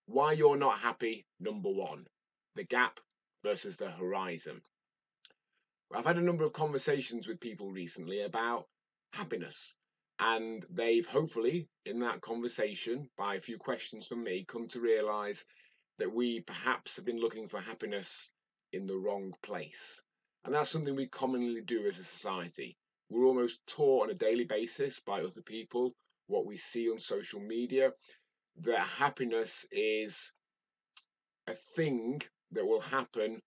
Why you're not happy, number one. The gap versus the horizon. I've had a number of conversations with people recently about happiness, and they've hopefully, in that conversation, by a few questions from me, come to realize that we perhaps have been looking for happiness in the wrong place. And that's something we commonly do as a society. We're almost taught on a daily basis by other people, what we see on social media, that happiness is a thing that will happen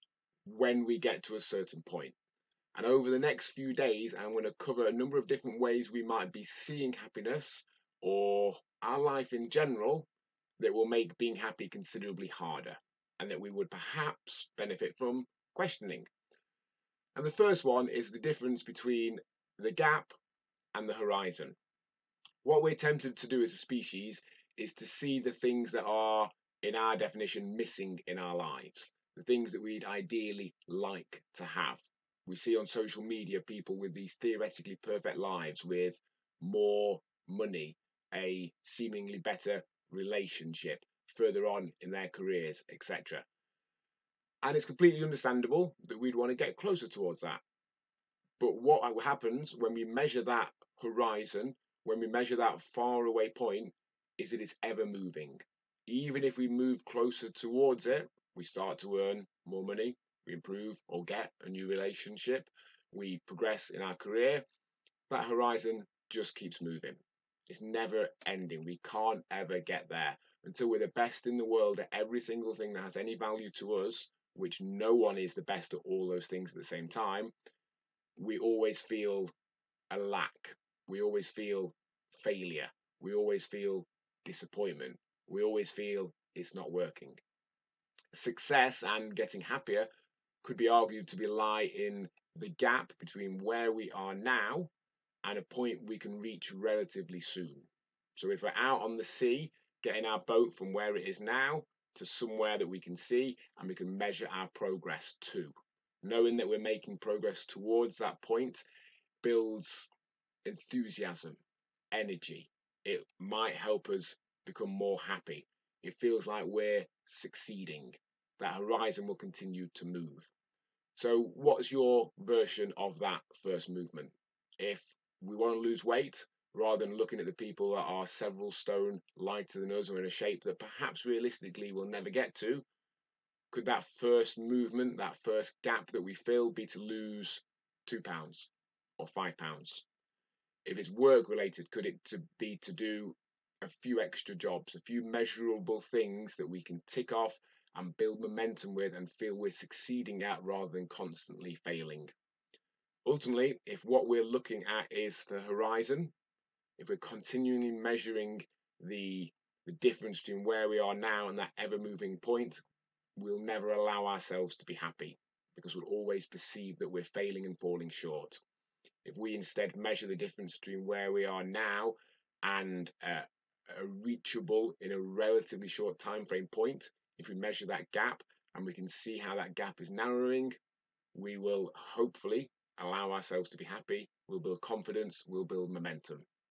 when we get to a certain point. And over the next few days, I'm going to cover a number of different ways we might be seeing happiness or our life in general that will make being happy considerably harder and that we would perhaps benefit from questioning. And the first one is the difference between the gap and the horizon. What we're tempted to do as a species is to see the things that are, in our definition, missing in our lives, the things that we'd ideally like to have. We see on social media people with these theoretically perfect lives with more money, a seemingly better relationship, further on in their careers, etc. And it's completely understandable that we'd want to get closer towards that. But what happens when we measure that horizon, when we measure that far away point, is that it's ever moving. Even if we move closer towards it, we start to earn more money, we improve or get a new relationship, we progress in our career, that horizon just keeps moving. It's never ending. We can't ever get there until we're the best in the world at every single thing that has any value to us, which no one is the best at all those things at the same time. We always feel a lack. We always feel failure. We always feel disappointment. We always feel it's not working. Success and getting happier could be argued to be lie in the gap between where we are now and a point we can reach relatively soon. So if we're out on the sea, getting our boat from where it is now to somewhere that we can see and we can measure our progress to. Knowing that we're making progress towards that point builds enthusiasm, energy. It might help us become more happy. It feels like we're succeeding. That horizon will continue to move. So, what's your version of that first movement? If we want to lose weight, rather than looking at the people that are several stone lighter than us or in a shape that perhaps realistically we'll never get to, could that first movement, that first gap that we fill, be to lose £2 or £5? If it's work related, could it be to do a few extra jobs, a few measurable things that we can tick off and build momentum with and feel we're succeeding at rather than constantly failing? Ultimately, if what we're looking at is the horizon, if we're continually measuring the difference between where we are now and that ever moving point, we'll never allow ourselves to be happy because we'll always perceive that we're failing and falling short. If we instead measure the difference between where we are now and a reachable in a relatively short time frame point, if we measure that gap and we can see how that gap is narrowing, we will hopefully allow ourselves to be happy. We'll build confidence, we'll build momentum.